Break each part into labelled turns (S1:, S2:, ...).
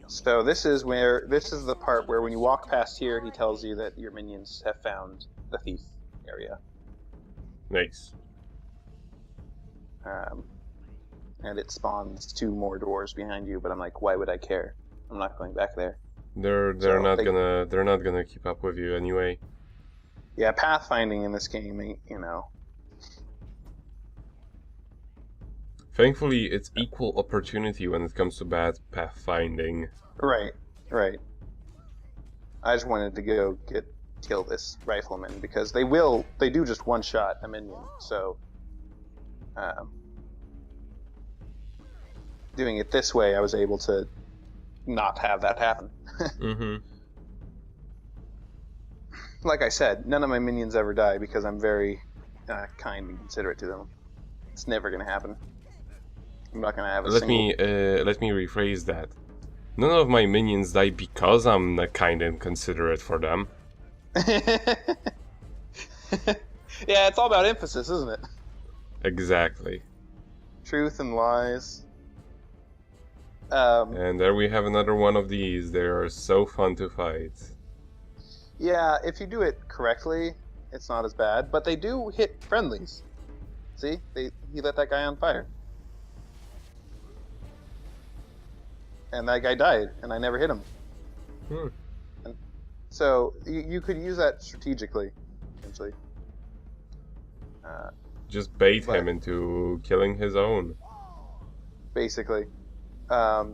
S1: So this is the part where when you walk past here, he tells you that your minions have found the thief area.
S2: Nice.
S1: And it spawns 2 more doors behind you, but I'm like, why would I care? I'm not going back there.
S2: They're not gonna keep up with you anyway.
S1: Yeah, pathfinding in this game, you know.
S2: Thankfully, it's equal opportunity when it comes to bad pathfinding.
S1: Right. I just wanted to go kill this rifleman because they do just one shot a minion. So, doing it this way, I was able to not have that happen. Like I said, none of my minions ever die because I'm very kind and considerate to them. It's never gonna happen. I'm not gonna have a
S2: let me rephrase that. None of my minions die because I'm kind and considerate for them.
S1: Yeah, it's all about emphasis, isn't it?
S2: Exactly.
S1: Truth and lies.
S2: And there we have another one of these. They are so fun to fight.
S1: Yeah, if you do it correctly, it's not as bad. But they do hit friendlies. See? He lit that guy on fire. And that guy died, and I never hit him. And so you could use that strategically, essentially.
S2: Just bait him into killing his own.
S1: Basically. Yeah,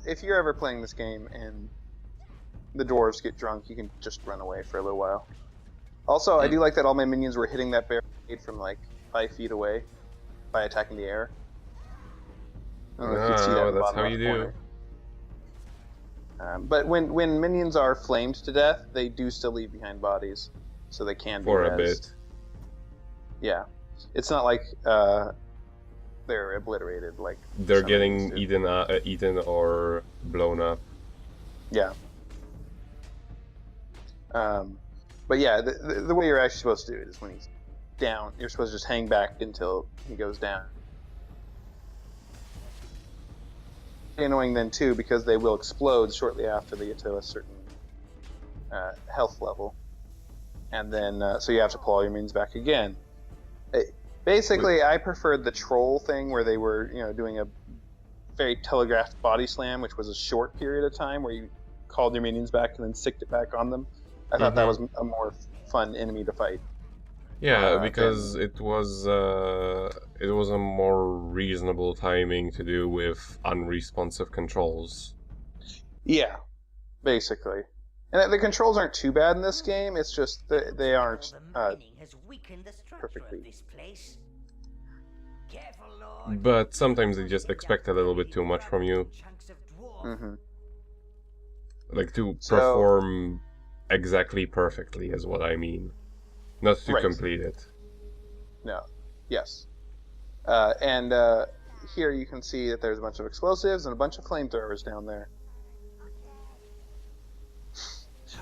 S1: if you're ever playing this game and the dwarves get drunk, you can just run away for a little while. Also, I do like that all my minions were hitting that barricade from like 5 feet away by attacking the air. I don't know if you see that in the
S2: that's
S1: bottom
S2: how you
S1: corner. But when minions are flamed to death, they do still leave behind bodies, so they can be
S2: for a
S1: rezzed.
S2: bit.
S1: Yeah, it's not like they're obliterated like
S2: they're getting eaten or blown up.
S1: Yeah. But yeah, the way you're actually supposed to do it is when he's down, you're supposed to just hang back until he goes down. Annoying then too because they will explode shortly after they get to a certain health level, and then so you have to pull all your minions back again. Basically, I preferred the troll thing where they were doing a very telegraphed body slam, which was a short period of time where you called your minions back and then sicked it back on them. I thought that was a more fun enemy to fight.
S2: Yeah, because it was a more reasonable timing to do with unresponsive controls.
S1: Yeah, basically. And the controls aren't too bad in this game, it's just they aren't perfectly.
S2: But sometimes they just expect a little bit too much from you. Like to perform exactly perfectly is what I mean. Not to complete it.
S1: No. Yes. And here you can see that there's a bunch of explosives and a bunch of flamethrowers down there.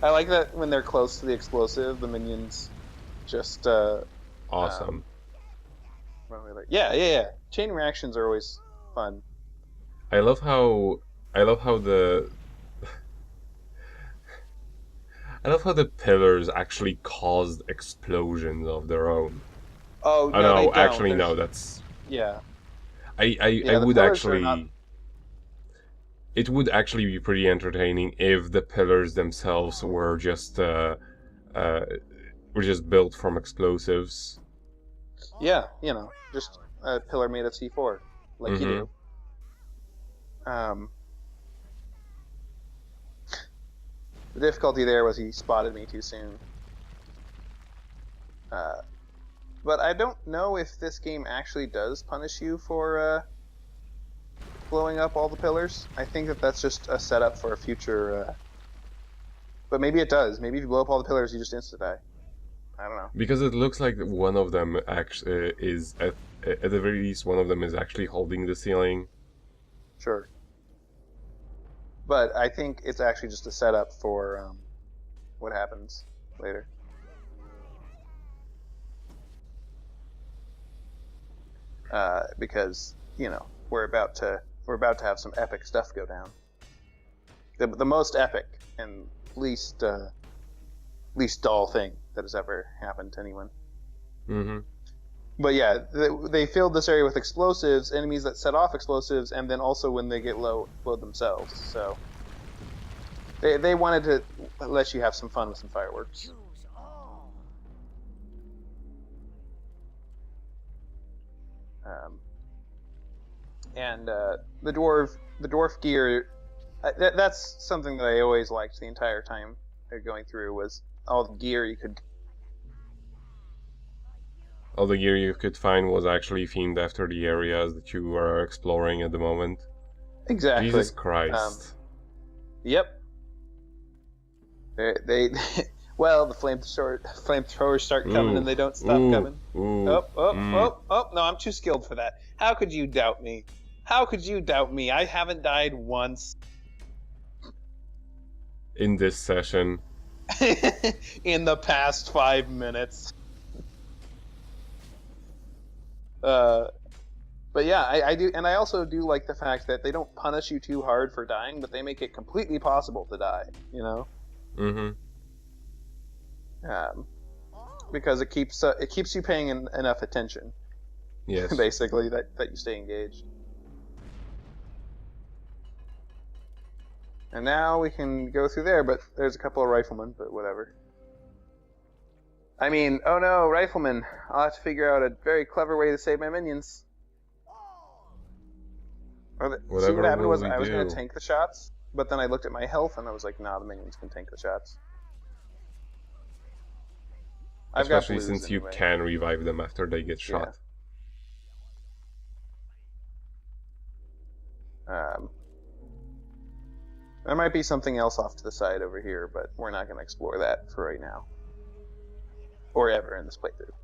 S1: I like that when they're close to the explosive, the minions just
S2: awesome.
S1: Yeah. Chain reactions are always fun.
S2: I love how the pillars actually caused explosions of their own.
S1: Oh no,
S2: no, actually no, that's I would actually not... It would actually be pretty entertaining if the pillars themselves were just built from explosives.
S1: Yeah, just a pillar made of C4, like you do. The difficulty there was he spotted me too soon. But I don't know if this game actually does punish you for blowing up all the pillars. I think that's just a setup for a future... But maybe it does. Maybe if you blow up all the pillars, you just insta-die. I don't know.
S2: Because it looks like one of them actually is, at the very least, one of them is actually holding the ceiling.
S1: Sure. But I think it's actually just a setup for what happens later. because we're about to have some epic stuff go down. The most epic and least dull thing that has ever happened to anyone.
S2: Mm-hmm.
S1: But yeah, they filled this area with explosives, enemies that set off explosives, and then also when they get low, explode themselves. So they wanted to let you have some fun with some fireworks. And the dwarf gear, that's something that I always liked the entire time going through, was all the gear you could.
S2: All the gear you could find was actually themed after the areas that you are exploring at the moment.
S1: Exactly.
S2: Jesus Christ.
S1: Yep. They well, the flamethrowers start coming and they don't stop coming. Oh, no, I'm too skilled for that. How could you doubt me? How could you doubt me? I haven't died once.
S2: In this session.
S1: In the past 5 minutes. But yeah, I do, and I also do like the fact that they don't punish you too hard for dying, but they make it completely possible to die,
S2: Mm-hmm.
S1: Because it keeps you paying enough attention.
S2: Yes.
S1: Basically, that you stay engaged. And now we can go through there, but there's a couple of riflemen, but whatever. I mean, oh no, riflemen. I'll have to figure out a very clever way to save my minions. See what happened was I was going to tank the shots, but then I looked at my health and I was like, nah, the minions can tank the shots.
S2: Especially since you can revive them after they get shot.
S1: Yeah. There might be something else off to the side over here, but we're not going to explore that for right now. Or ever in this playthrough.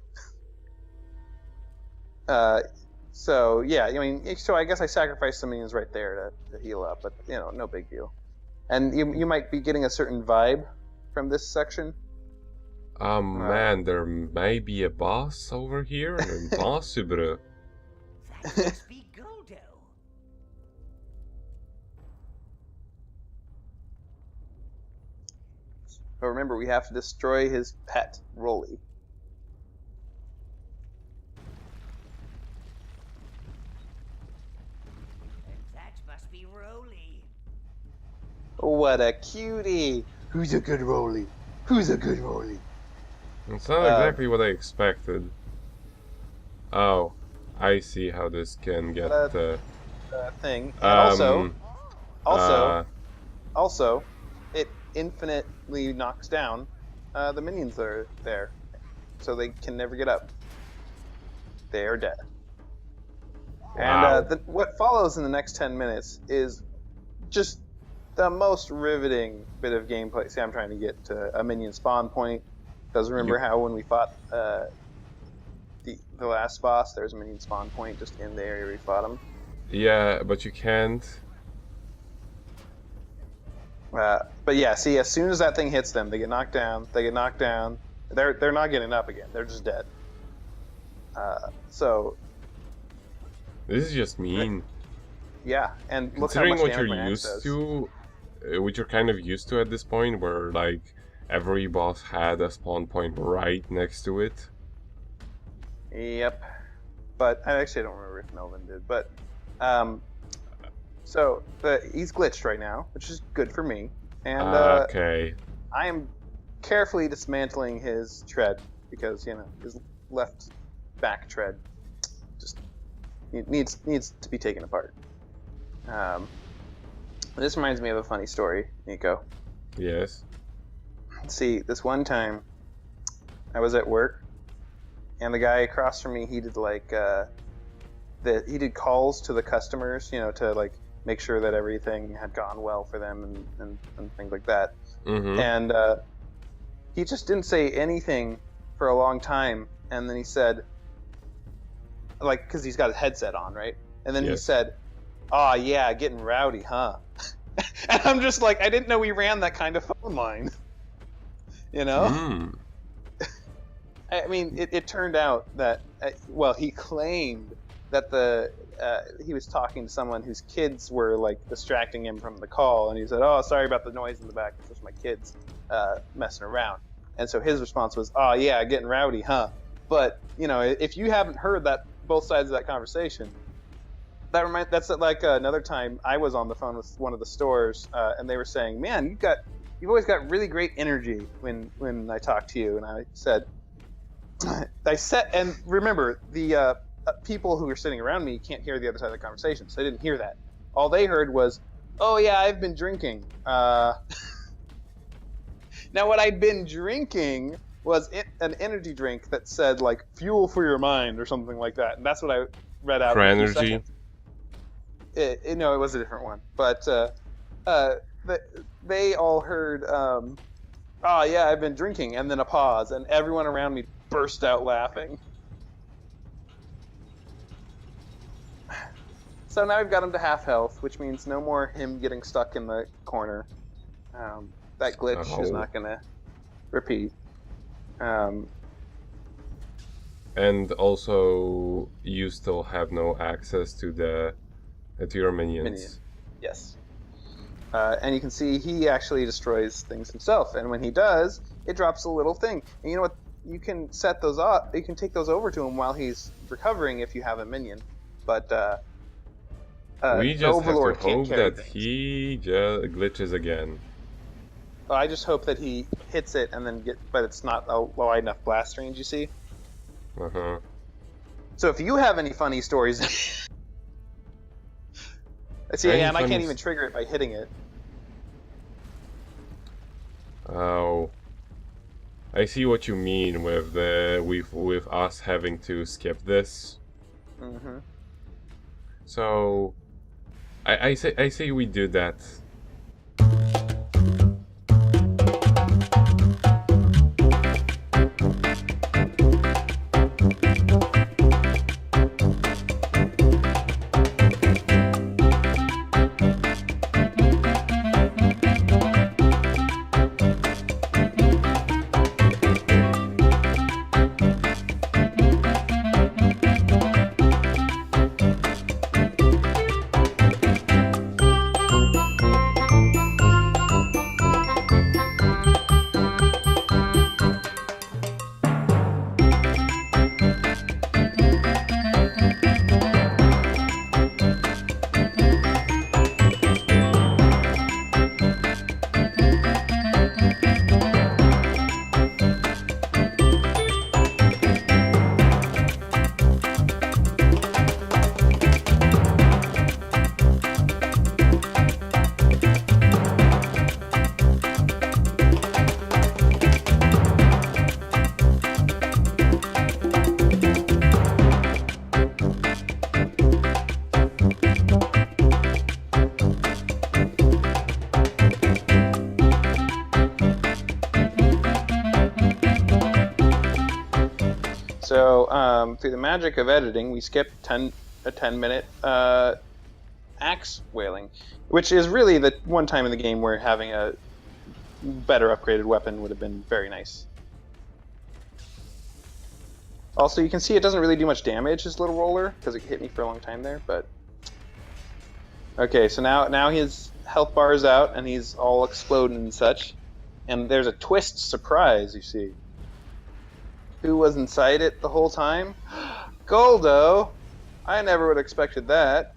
S1: So yeah, so I guess I sacrificed some minions right there to heal up, but no big deal. And you might be getting a certain vibe from this section.
S2: Man, there may be a boss over here. Impossible.
S3: That must be Goldo.
S1: But remember, we have to destroy his pet, Rolly. What a cutie! Who's a good Rolly? Who's a good Rolly?
S2: It's not exactly what I expected. Oh, I see how this can get
S1: thing. And also, it infinitely knocks down the minions that are there, so they can never get up. They are dead.
S2: Wow.
S1: And what follows in the next 10 minutes is just the most riveting bit of gameplay. See, I'm trying to get to a minion spawn point. Because remember how when we fought the last boss, there's a minion spawn point just in the area we fought him?
S2: Yeah, but you can't.
S1: But yeah, see, as soon as that thing hits them, they get knocked down. They're not getting up again. They're just dead. So
S2: this is just mean.
S1: Yeah, and look
S2: considering
S1: how much
S2: what you're used to, what you're kind of used to at this point, where like every boss had a spawn point right next to it.
S1: Yep. But I actually don't remember if Melvin did. But so he's glitched right now, which is good for me. And
S2: okay.
S1: I am carefully dismantling his tread because his left back tread just needs to be taken apart. This reminds me of a funny story, Nico.
S2: Yes.
S1: See, this one time I was at work and the guy across from me, he did he did calls to the customers, to like make sure that everything had gone well for them and things like that.
S2: Mm-hmm.
S1: And he just didn't say anything for a long time, and then he said, like, because he's got a headset on, right? And then he said, "Oh yeah, getting rowdy, huh?" And I'm just like, I didn't know we ran that kind of phone line. I mean, it turned out that, he claimed that he was talking to someone whose kids were like distracting him from the call, and he said, "Oh, sorry about the noise in the back. It's just my kids messing around." And so his response was, "Oh yeah, getting rowdy, huh?" But you know, if you haven't heard that both sides of that conversation, that's like another time I was on the phone with one of the stores, and they were saying, "Man, you've always got really great energy when I talk to you." And I said, and remember, the people who were sitting around me can't hear the other side of the conversation, so they didn't hear that. All they heard was, "Oh yeah, I've been drinking." Now, what I'd been drinking was an energy drink that said like "fuel for your mind" or something like that, and that's what I read out.
S2: For energy.
S1: No, it was a different one, but they all heard, "Oh yeah, I've been drinking," and then a pause, and everyone around me burst out laughing. So now I've got him to half health, which means no more him getting stuck in the corner. That glitch is not going to repeat.
S2: And also, you still have no access to your minions.
S1: Yes. And you can see he actually destroys things himself, and when he does, it drops a little thing. And you know what? You can set those up. You can take those over to him while he's recovering if you have a minion. But
S2: we just
S1: Overlord
S2: have to hope that
S1: things.
S2: he just glitches again.
S1: I just hope that he hits it and then but it's not a wide enough blast range, you see?
S2: Uh-huh.
S1: So if you have any funny stories... See, and I can't even trigger it by hitting it.
S2: Oh. I see what you mean with with us having to skip this.
S1: Mm-hmm.
S2: So I say we do that.
S1: So through the magic of editing, we skipped a 10-minute axe wailing, which is really the one time in the game where having a better upgraded weapon would have been very nice. Also, you can see it doesn't really do much damage, this little roller, because it hit me for a long time there, but... Okay, so now his health bar is out, and he's all exploding and such. And there's a twist surprise, you see. Who was inside it the whole time? Goldo! I never would have expected that.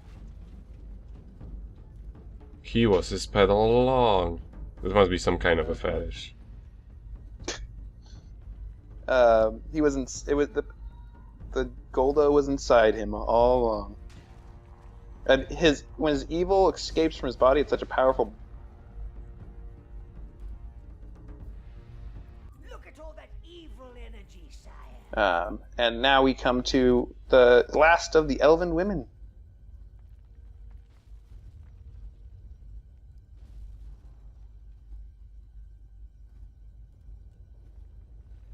S2: He was his pet all along. This must be some kind of a fetish.
S1: He was it was the Goldo was inside him all along. And when his evil escapes from his body, it's such a powerful.
S3: Look at all that evil energy, sire.
S1: And now we come to the last of the elven women.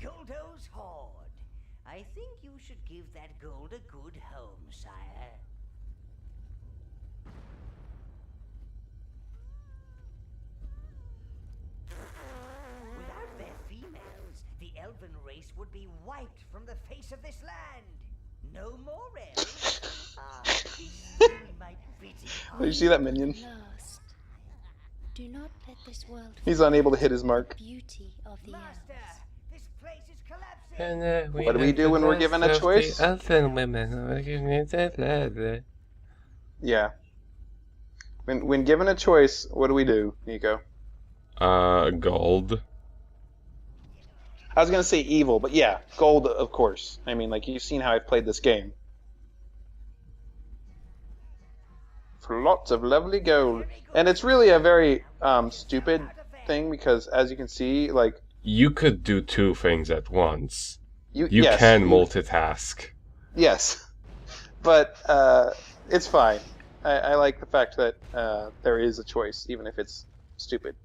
S3: Goldo's Horde. I think you should give that gold a good home, sire. Without their females, the elven race would be wiped from the face of this land. No more elves,
S1: Did you see that minion?
S4: Last. Do not let this world
S1: He's unable to hit his mark.
S4: beauty of the elves.
S3: This place is collapsing.
S2: And,
S1: What do we do when we're given a choice? Yeah. When given a choice, what do we do, Nico?
S2: Gold.
S1: I was gonna say evil, but yeah, gold, of course. I mean, like, you've seen how I've played this game. For lots of lovely gold. And it's really a very stupid thing, because as you can see, like...
S2: You could do two things at once. You
S1: yes,
S2: can multitask.
S1: Yes. But it's fine. I like the fact that there is a choice, even if it's stupid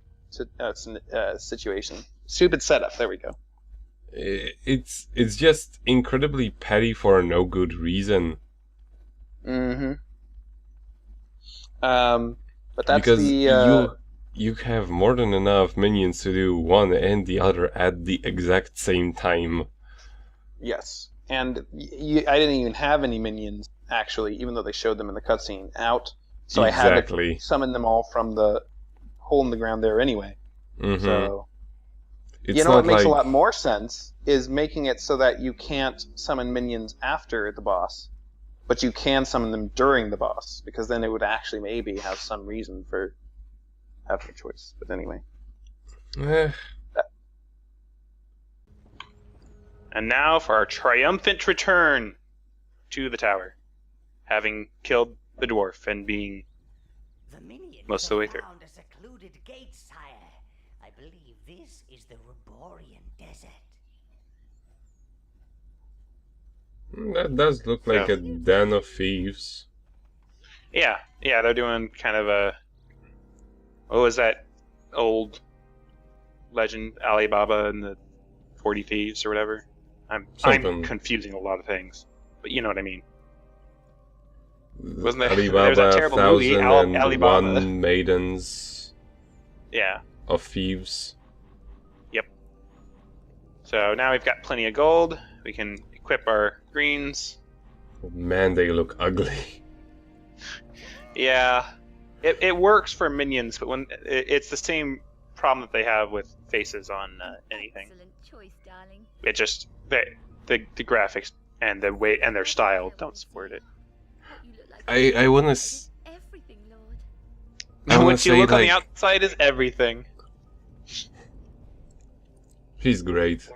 S1: situation. Stupid setup, there we go.
S2: It's just incredibly petty for no good reason.
S1: Mm-hmm. But that's
S2: because
S1: the
S2: you have more than enough minions to do one and the other at the exact same time.
S1: Yes, and I didn't even have any minions actually, even though they showed them in the cutscene out. So
S2: exactly.
S1: I had to summon them all from the hole in the ground there anyway.
S2: Mm-hmm.
S1: So
S2: it's
S1: you know what makes a lot more sense is making it so that you can't summon minions after the boss, but you can summon them during the boss, because then it would actually maybe have some reason for having a choice. But anyway. And now for our triumphant return to the tower, having killed the dwarf and being most of the way through.
S3: Found a secluded gate, sire. I believe this is the Reborian Desert.
S2: That does look like a den of thieves.
S1: Yeah, they're doing kind of a... What was that old legend, Alibaba and the 40 Thieves or whatever? I'm confusing a lot of things, but you know what I mean. Wasn't there?
S2: Alibaba,
S1: There's that terrible movie, Alibaba.
S2: 1 Maidens.
S1: Yeah.
S2: Of Thieves.
S1: Yep. So now we've got plenty of gold. We can equip our greens.
S2: Oh, man, they look ugly.
S1: Yeah. It works for minions, but when it's the same problem that they have with faces on anything.
S4: Excellent choice, darling.
S1: It just the graphics and the way and their style don't support it.
S2: I wanna.
S4: Everything, Lord.
S1: What you look on the outside is everything.
S2: She's great.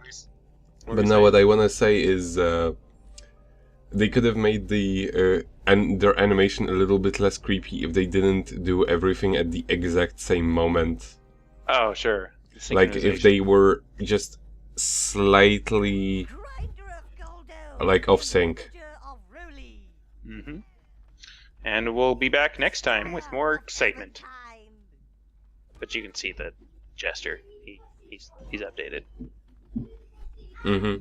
S2: But now what I wanna say is they could have made their animation a little bit less creepy if they didn't do everything at the exact same moment.
S1: Oh, sure.
S2: Like if they were just slightly like off sync.
S1: Mm-hmm. And we'll be back next time with more excitement. But you can see the jester. He's updated.
S2: Mm-hmm.